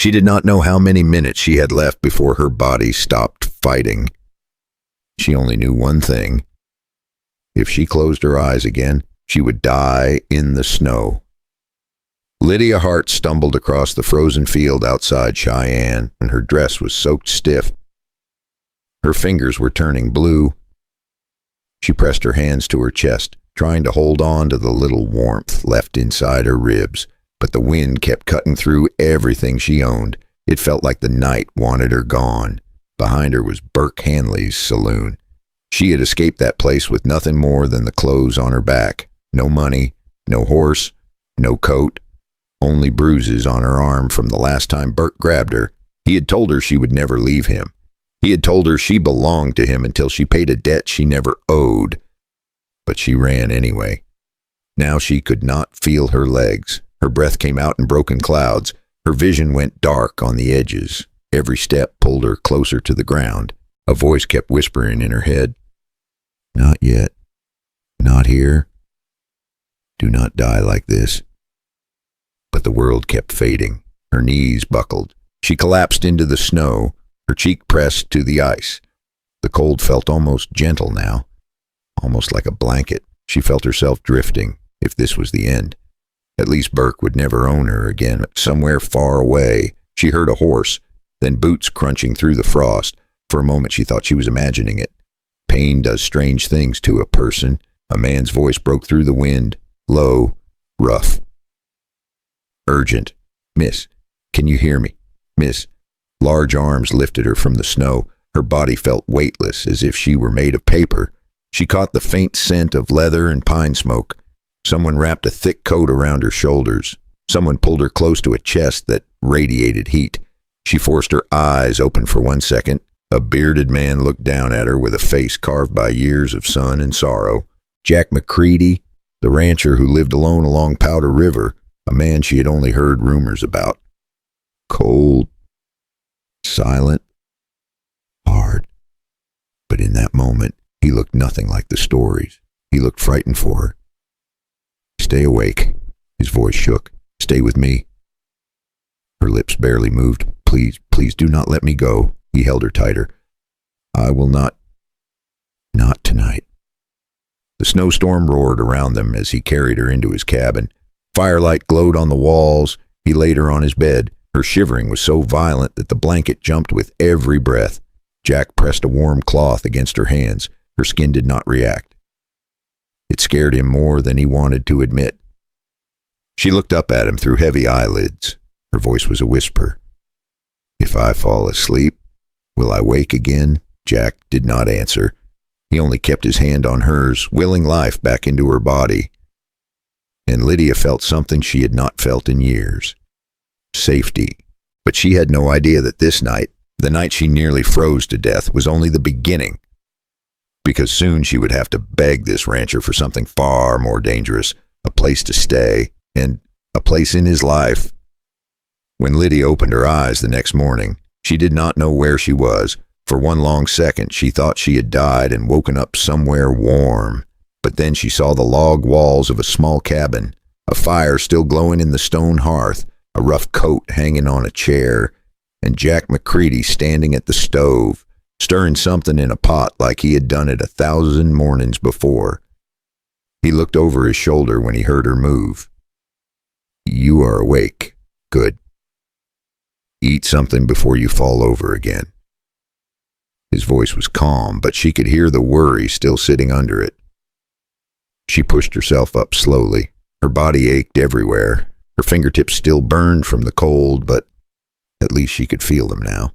She did not know how many minutes she had left before her body stopped fighting. She only knew one thing. If she closed her eyes again, she would die in the snow. Lydia Hart stumbled across the frozen field outside Cheyenne, and her dress was soaked stiff. Her fingers were turning blue. She pressed her hands to her chest, trying to hold on to the little warmth left inside her ribs, but the wind kept cutting through everything she owned. It felt like the night wanted her gone. Behind her was Burke Hanley's saloon. She had escaped that place with nothing more than the clothes on her back. No money, no horse, no coat, only bruises on her arm from the last time Burke grabbed her. He had told her she would never leave him. He had told her she belonged to him until she paid a debt she never owed. But she ran anyway. Now she could not feel her legs. Her breath came out in broken clouds. Her vision went dark on the edges. Every step pulled her closer to the ground. A voice kept whispering in her head, "Not yet. Not here. Do not die like this." But the world kept fading. Her knees buckled. She collapsed into the snow, her cheek pressed to the ice. The cold felt almost gentle now, almost like a blanket. She felt herself drifting, if this was the end. At least Burke would never own her again. Somewhere far away, she heard a horse, then boots crunching through the frost. For a moment she thought she was imagining it. Pain does strange things to a person. A man's voice broke through the wind, low, rough. Urgent. "Miss, can you hear me? Miss." Large arms lifted her from the snow. Her body felt weightless, as if she were made of paper. She caught the faint scent of leather and pine smoke. Someone wrapped a thick coat around her shoulders. Someone pulled her close to a chest that radiated heat. She forced her eyes open for 1 second. A bearded man looked down at her with a face carved by years of sun and sorrow. Jack McCready, the rancher who lived alone along Powder River, a man she had only heard rumors about. Cold, silent, hard. But in that moment, he looked nothing like the stories. He looked frightened for her. "Stay awake." His voice shook. "Stay with me." Her lips barely moved. "Please, please do not let me go." He held her tighter. "I will not. Not tonight." The snowstorm roared around them as he carried her into his cabin. Firelight glowed on the walls. He laid her on his bed. Her shivering was so violent that the blanket jumped with every breath. Jack pressed a warm cloth against her hands. Her skin did not react. It scared him more than he wanted to admit. She looked up at him through heavy eyelids. Her voice was a whisper. "If I fall asleep, will I wake again?" Jack did not answer. He only kept his hand on hers, willing life back into her body. And Lydia felt something she had not felt in years. Safety. But she had no idea that this night, the night she nearly froze to death, was only the beginning. Because soon she would have to beg this rancher for something far more dangerous, a place to stay, and a place in his life. When Lydia opened her eyes the next morning, she did not know where she was. For one long second, she thought she had died and woken up somewhere warm. But then she saw the log walls of a small cabin, a fire still glowing in the stone hearth, a rough coat hanging on a chair, and Jack McCready standing at the stove, stirring something in a pot like he had done it 1,000 mornings before. He looked over his shoulder when he heard her move. "You are awake. Good. Eat something before you fall over again." His voice was calm, but she could hear the worry still sitting under it. She pushed herself up slowly. Her body ached everywhere. Her fingertips still burned from the cold, but at least she could feel them now.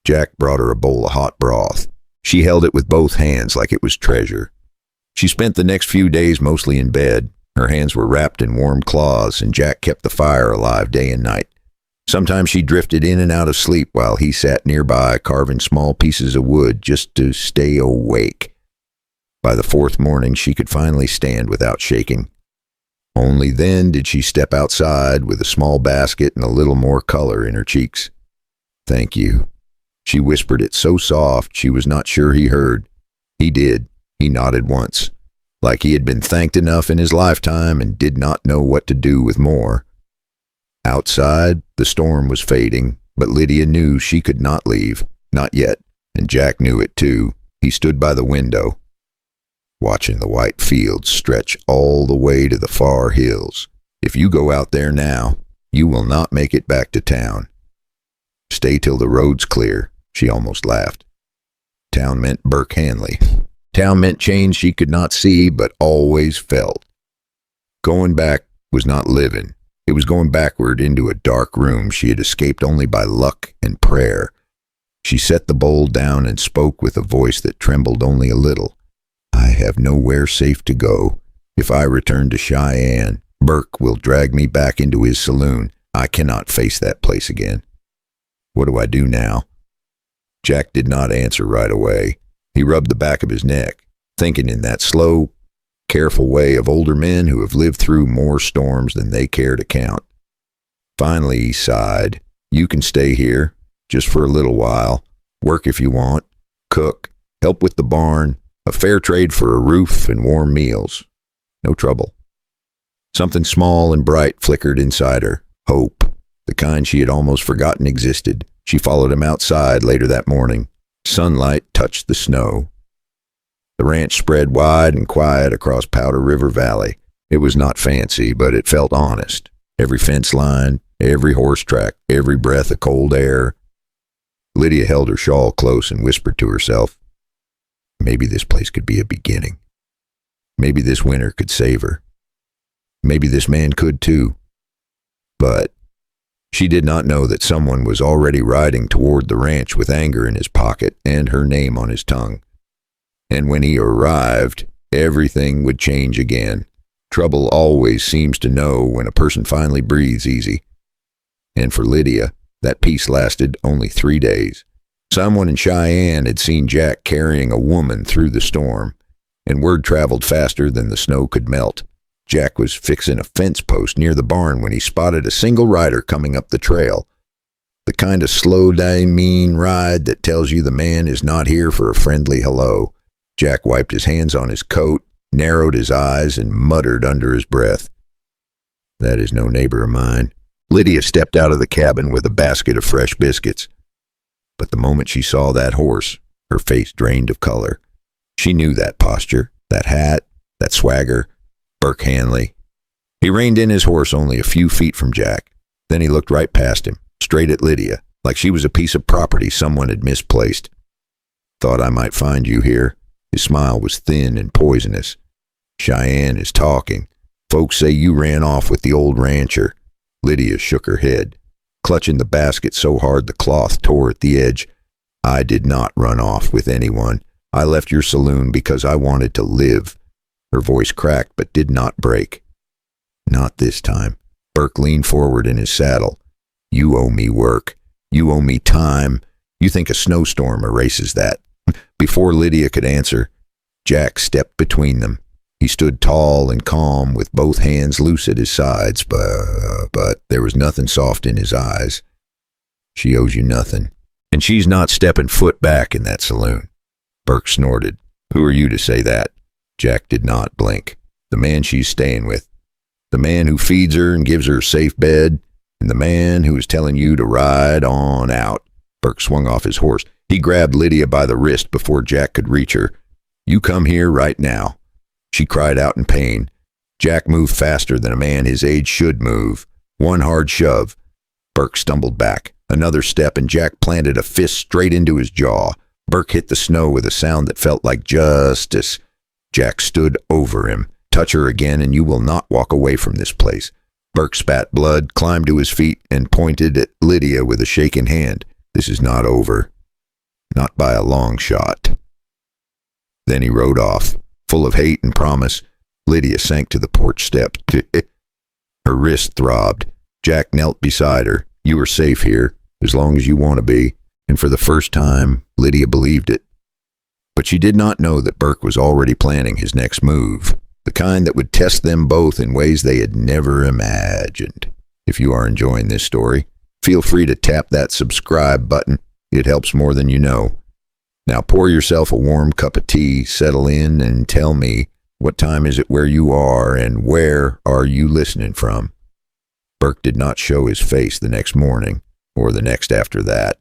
Jack brought her a bowl of hot broth. She held it with both hands like it was treasure. She spent the next few days mostly in bed. Her hands were wrapped in warm cloths, and Jack kept the fire alive day and night. Sometimes she drifted in and out of sleep while he sat nearby carving small pieces of wood just to stay awake. By the 4th morning, she could finally stand without shaking. Only then did she step outside with a small basket and a little more color in her cheeks. "Thank you." She whispered it so soft she was not sure he heard. He did. He nodded once, like he had been thanked enough in his lifetime and did not know what to do with more. Outside, the storm was fading, but Lydia knew she could not leave. Not yet, and Jack knew it too. He stood by the window, watching the white fields stretch all the way to the far hills. If you go out there now, you will not make it back to town. Stay till the road's clear, she almost laughed. Town meant Burke Hanley. Town meant change she could not see, but always felt. Going back was not living. It was going backward into a dark room she had escaped only by luck and prayer. She set the bowl down and spoke with a voice that trembled only a little. I have nowhere safe to go. If I return to Cheyenne, Burke will drag me back into his saloon. I cannot face that place again. What do I do now? Jack did not answer right away. He rubbed the back of his neck, thinking in that slow, careful way of older men who have lived through more storms than they care to count. Finally, he sighed. You can stay here, just for a little while. Work if you want. Cook. Help with the barn. A fair trade for a roof and warm meals. No trouble. Something small and bright flickered inside her. Hope. The kind she had almost forgotten existed. She followed him outside later that morning. Sunlight touched the snow. The ranch spread wide and quiet across Powder River Valley. It was not fancy, but it felt honest. Every fence line, every horse track, every breath of cold air. Lydia held her shawl close and whispered to herself, maybe this place could be a beginning. Maybe this winter could save her. Maybe this man could too. But she did not know that someone was already riding toward the ranch with anger in his pocket and her name on his tongue. And when he arrived, everything would change again. Trouble always seems to know when a person finally breathes easy. And for Lydia, that peace lasted only 3 days. Someone in Cheyenne had seen Jack carrying a woman through the storm, and word traveled faster than the snow could melt. Jack was fixing a fence post near the barn when he spotted a single rider coming up the trail. The kind of slow, mean ride that tells you the man is not here for a friendly hello. Jack wiped his hands on his coat, narrowed his eyes, and muttered under his breath, "That is no neighbor of mine." Lydia stepped out of the cabin with a basket of fresh biscuits. But the moment she saw that horse, her face drained of color. She knew that posture, that hat, that swagger. Burke Hanley. He reined in his horse only a few feet from Jack. Then he looked right past him, straight at Lydia, like she was a piece of property someone had misplaced. "Thought I might find you here." His smile was thin and poisonous. "Cheyenne is talking. Folks say you ran off with the old rancher." Lydia shook her head, clutching the basket so hard the cloth tore at the edge. "I did not run off with anyone. I left your saloon because I wanted to live." Her voice cracked but did not break. "Not this time." Burke leaned forward in his saddle. "You owe me work. You owe me time. You think a snowstorm erases that?" Before Lydia could answer, Jack stepped between them. He stood tall and calm with both hands loose at his sides, but there was nothing soft in his eyes. "She owes you nothing, and she's not stepping foot back in that saloon." Burke snorted. "Who are you to say that?" Jack did not blink. "The man she's staying with. The man who feeds her and gives her a safe bed, and the man who is telling you to ride on out." Burke swung off his horse. He grabbed Lydia by the wrist before Jack could reach her. "You come here right now." She cried out in pain. Jack moved faster than a man his age should move. One hard shove. Burke stumbled back. Another step, and Jack planted a fist straight into his jaw. Burke hit the snow with a sound that felt like justice. Jack stood over him. "Touch her again, and you will not walk away from this place." Burke spat blood, climbed to his feet, and pointed at Lydia with a shaking hand. "This is not over. Not by a long shot." Then he rode off, full of hate and promise. Lydia sank to the porch step. Her wrist throbbed. Jack knelt beside her. "You are safe here, as long as you want to be." And for the first time, Lydia believed it. But she did not know that Burke was already planning his next move, the kind that would test them both in ways they had never imagined. If you are enjoying this story, feel free to tap that subscribe button. It helps more than you know. Now pour yourself a warm cup of tea, settle in, and tell me, what time is it where you are, and where are you listening from? Burke did not show his face the next morning, or the next after that.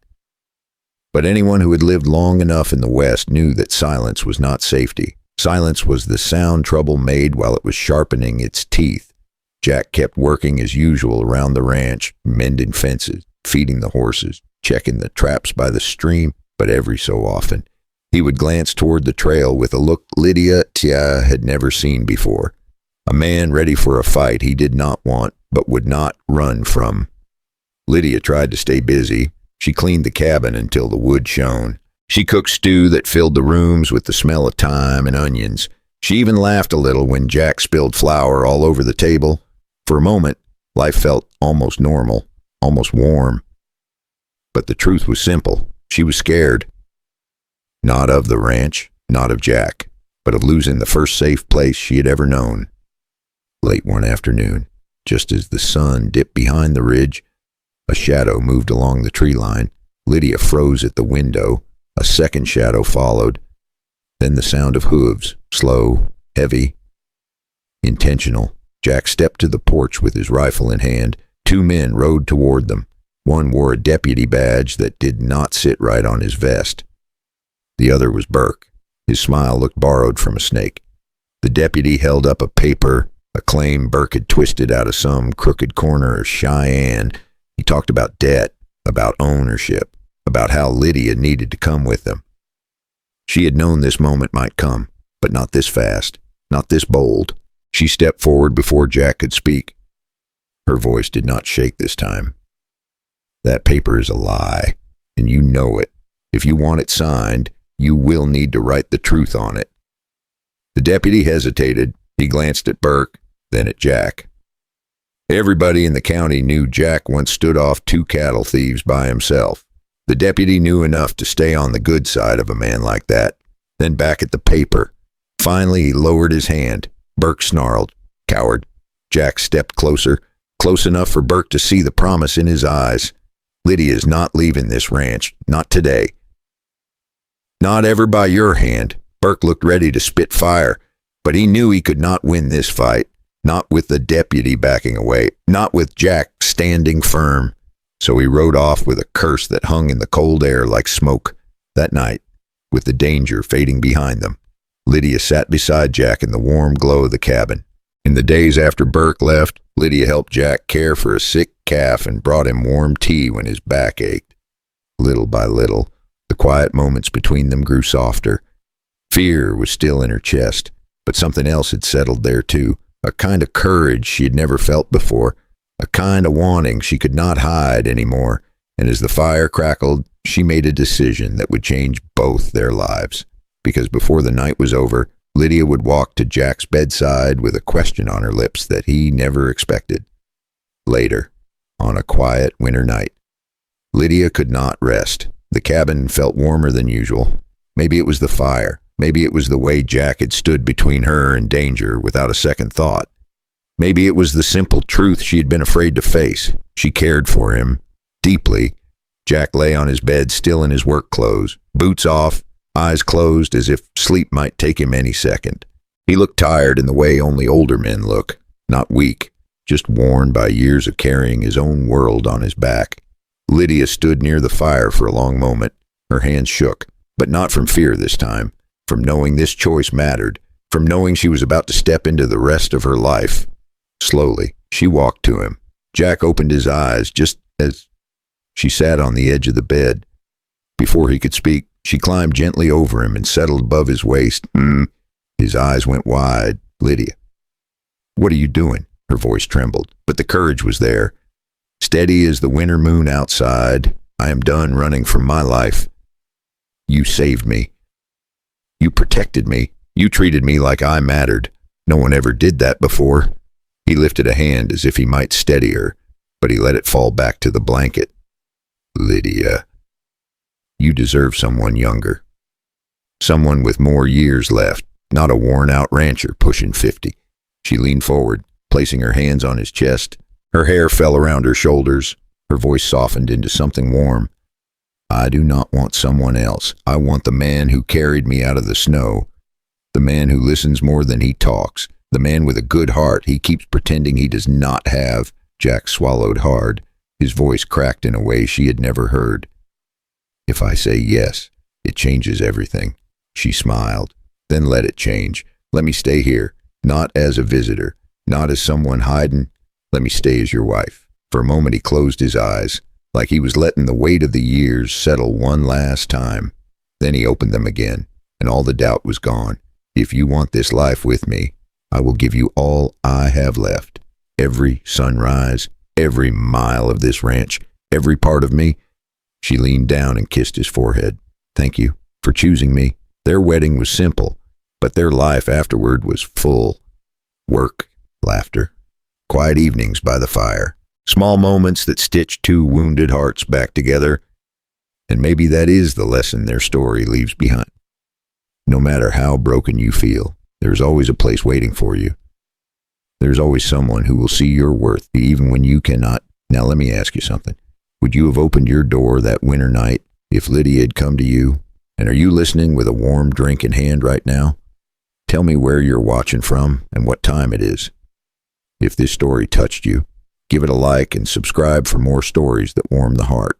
But anyone who had lived long enough in the West knew that silence was not safety. Silence was the sound trouble made while it was sharpening its teeth. Jack kept working as usual around the ranch, mending fences, feeding the horses, checking the traps by the stream, but every so often, he would glance toward the trail with a look Lydia had never seen before. A man ready for a fight he did not want, but would not run from. Lydia tried to stay busy. She cleaned the cabin until the wood shone. She cooked stew that filled the rooms with the smell of thyme and onions. She even laughed a little when Jack spilled flour all over the table. For a moment, life felt almost normal, almost warm. But the truth was simple. She was scared. Not of the ranch, not of Jack, but of losing the first safe place she had ever known. Late one afternoon, just as the sun dipped behind the ridge, a shadow moved along the tree line. Lydia froze at the window. A second shadow followed. Then the sound of hooves, slow, heavy, intentional. Jack stepped to the porch with his rifle in hand. Two men rode toward them. One wore a deputy badge that did not sit right on his vest. The other was Burke. His smile looked borrowed from a snake. The deputy held up a paper, a claim Burke had twisted out of some crooked corner of Cheyenne. He talked about debt, about ownership, about how Lydia needed to come with them. She had known this moment might come, but not this fast, not this bold. She stepped forward before Jack could speak. Her voice did not shake this time. That paper is a lie, and you know it. If you want it signed, you will need to write the truth on it. The deputy hesitated. He glanced at Burke, then at Jack. Everybody in the county knew Jack once stood off 2 cattle thieves by himself. The deputy knew enough to stay on the good side of a man like that. Then back at the paper. Finally, he lowered his hand. Burke snarled. Coward. Jack stepped closer, close enough for Burke to see the promise in his eyes. Lydia's not leaving this ranch. Not today. Not ever by your hand. Burke looked ready to spit fire, but he knew he could not win this fight. Not with the deputy backing away. Not with Jack standing firm. So he rode off with a curse that hung in the cold air like smoke. That night, with the danger fading behind them, Lydia sat beside Jack in the warm glow of the cabin. In the days after Burke left, Lydia helped Jack care for a sick calf and brought him warm tea when his back ached. Little by little, the quiet moments between them grew softer. Fear was still in her chest, but something else had settled there too, a kind of courage she had never felt before, a kind of wanting she could not hide anymore, and as the fire crackled, she made a decision that would change both their lives. Because before the night was over, Lydia would walk to Jack's bedside with a question on her lips that he never expected. Later, on a quiet winter night, Lydia could not rest. The cabin felt warmer than usual. Maybe it was the fire. Maybe it was the way Jack had stood between her and danger without a second thought. Maybe it was the simple truth she had been afraid to face. She cared for him, deeply. Jack lay on his bed, still in his work clothes, boots off, eyes closed as if sleep might take him any second. He looked tired in the way only older men look, not weak, just worn by years of carrying his own world on his back. Lydia stood near the fire for a long moment. Her hands shook, but not from fear this time, from knowing this choice mattered, from knowing she was about to step into the rest of her life. Slowly, she walked to him. Jack opened his eyes just as she sat on the edge of the bed. Before he could speak, she climbed gently over him and settled above his waist. His eyes went wide. Lydia. What are you doing? Her voice trembled, but the courage was there. Steady as the winter moon outside, I am done running from my life. You saved me. You protected me. You treated me like I mattered. No one ever did that before. He lifted a hand as if he might steady her, but he let it fall back to the blanket. Lydia. You deserve someone younger. Someone with more years left, not a worn-out rancher pushing 50. She leaned forward, placing her hands on his chest. Her hair fell around her shoulders. Her voice softened into something warm. I do not want someone else. I want the man who carried me out of the snow. The man who listens more than he talks. The man with a good heart he keeps pretending he does not have, Jack swallowed hard. His voice cracked in a way she had never heard. If I say yes, it changes everything. She smiled. Then let it change. Let me stay here, not as a visitor, not as someone hiding. Let me stay as your wife. For a moment he closed his eyes, like he was letting the weight of the years settle one last time. Then he opened them again, and all the doubt was gone. If you want this life with me, I will give you all I have left. Every sunrise, every mile of this ranch, every part of me. She leaned down and kissed his forehead. Thank you for choosing me. Their wedding was simple, but their life afterward was full. Work, laughter, quiet evenings by the fire, small moments that stitched two wounded hearts back together. And maybe that is the lesson their story leaves behind. No matter how broken you feel, there's always a place waiting for you. There's always someone who will see your worth even when you cannot. Now let me ask you something. Would you have opened your door that winter night if Lydia had come to you? And are you listening with a warm drink in hand right now? Tell me where you're watching from and what time it is. If this story touched you, give it a like and subscribe for more stories that warm the heart.